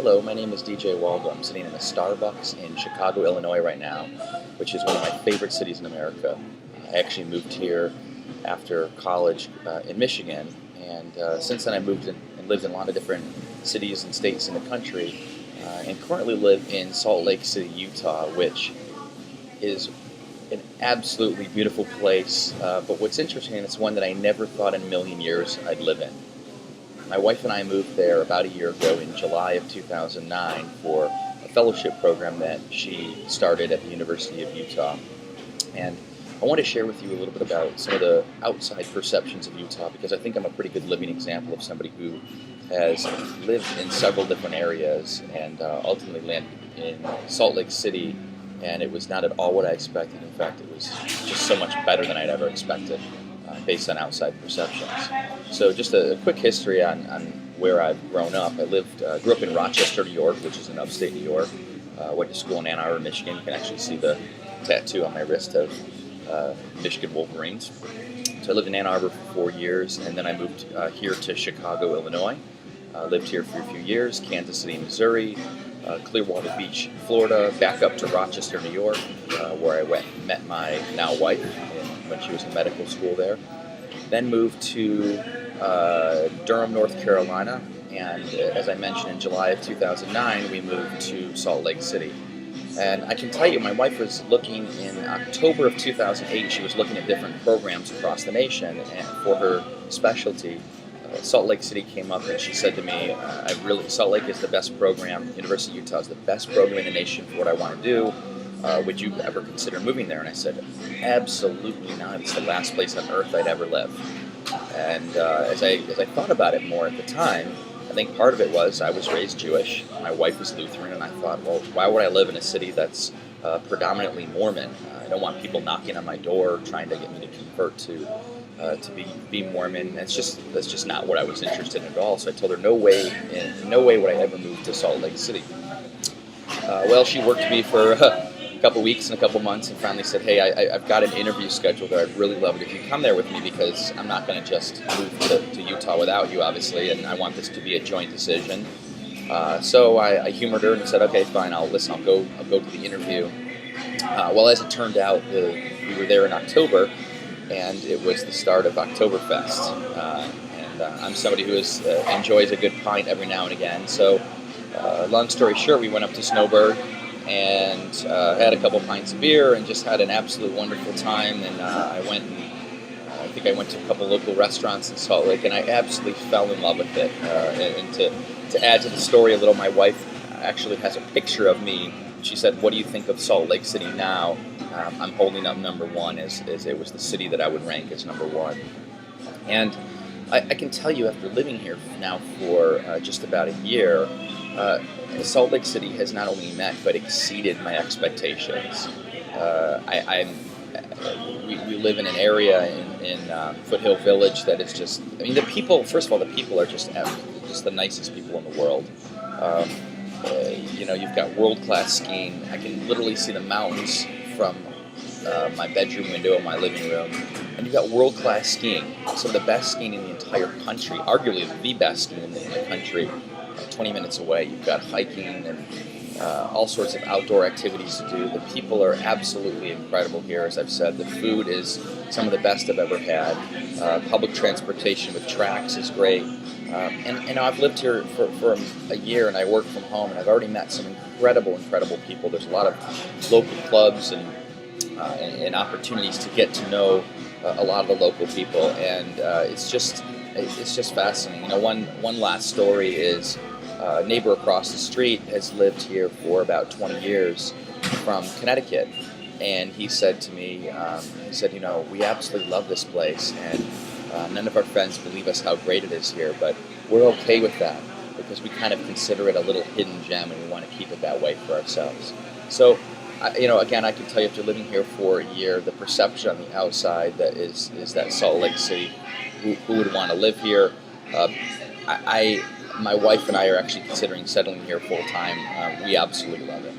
Hello, my name is DJ Waldow. I'm sitting in a Starbucks in Chicago, Illinois right now, which is one of my favorite cities in America. I actually moved here after college in Michigan, and since then I moved in and lived in a lot of different cities and states in the country, and currently live in Salt Lake City, Utah, which is an absolutely beautiful place. But what's interesting, it's one that I never thought in a million years I'd live in. My wife and I moved there about a year ago in July of 2009 for a fellowship program that she started at the University of Utah. And I want to share with you a little bit about some of the outside perceptions of Utah because I think I'm a pretty good living example of somebody who has lived in several different areas and ultimately landed in Salt Lake City. And it was not at all what I expected. In fact, it was just so much better than I'd ever expected based on outside perceptions. So just a quick history on where I've grown up. I grew up in Rochester, New York, which is in upstate New York. Went to school in Ann Arbor, Michigan. You can actually see the tattoo on my wrist of Michigan Wolverines. So I lived in Ann Arbor for 4 years, and then I moved here to Chicago, Illinois. Lived here for a few years, Kansas City, Missouri, Clearwater Beach, Florida, back up to Rochester, New York, where I went and met my now wife when she was in medical school there. Then moved to Durham, North Carolina, and as I mentioned, in July of 2009, we moved to Salt Lake City. And I can tell you, my wife was looking in October of 2008, she was looking at different programs across the nation, and for her specialty, Salt Lake City came up, and she said to me, Salt Lake is the best program, University of Utah is the best program in the nation for what I want to do. Would you ever consider moving there? And I said, absolutely not. It's the last place on earth I'd ever live. And as I thought about it more at the time, I think part of it was I was raised Jewish. My wife was Lutheran, and I thought, well, why would I live in a city that's predominantly Mormon? I don't want people knocking on my door trying to get me to convert to be Mormon. That's just not what I was interested in at all. So I told her, no way would I ever move to Salt Lake City. Well, she worked with me for a couple weeks and a couple months and finally said, hey, I've got an interview scheduled that I'd really love it if you come there with me because I'm not going to just move to Utah without you, obviously, and I want this to be a joint decision. So I humored her and said, okay, fine, I'll go to the interview. Well, as it turned out, we were there in October, and it was the start of Oktoberfest. And I'm somebody who enjoys a good pint every now and again. So long story short, we went up to Snowbird and had a couple pints of beer and just had an absolute wonderful time. And I think I went to a couple local restaurants in Salt Lake, and I absolutely fell in love with it. And to add to the story a little, my wife actually has a picture of me. She said, what do you think of Salt Lake City now? I'm holding up number one as it was the city that I would rank as number one. And I can tell you, after living here now for just about a year, Salt Lake City has not only met but exceeded my expectations. We live in an area in Foothill Village that is just, I mean, the people, first of all, the people are just the nicest people in the world. You've got world-class skiing. I can literally see the mountains from my bedroom window in my living room. And you've got world-class skiing, some of the best skiing in the entire country, arguably the best skiing in the country. 20 minutes away, you've got hiking and all sorts of outdoor activities to do. The people are absolutely incredible here, as I've said. The food is some of the best I've ever had. Public transportation with tracks is great. And I've lived here for a year, and I work from home, and I've already met some incredible people. There's a lot of local clubs and opportunities to get to know a lot of the local people, and it's just fascinating. One last story is a neighbor across the street has lived here for about 20 years from Connecticut, and he said to me, we absolutely love this place, and none of our friends believe us how great it is here, but we're okay with that because we kind of consider it a little hidden gem, and we want to keep it that way for ourselves. So, again, I can tell you after living here for a year, the perception on the outside that is that Salt Lake City, who would want to live here. My wife and I are actually considering settling here full time. We absolutely love it.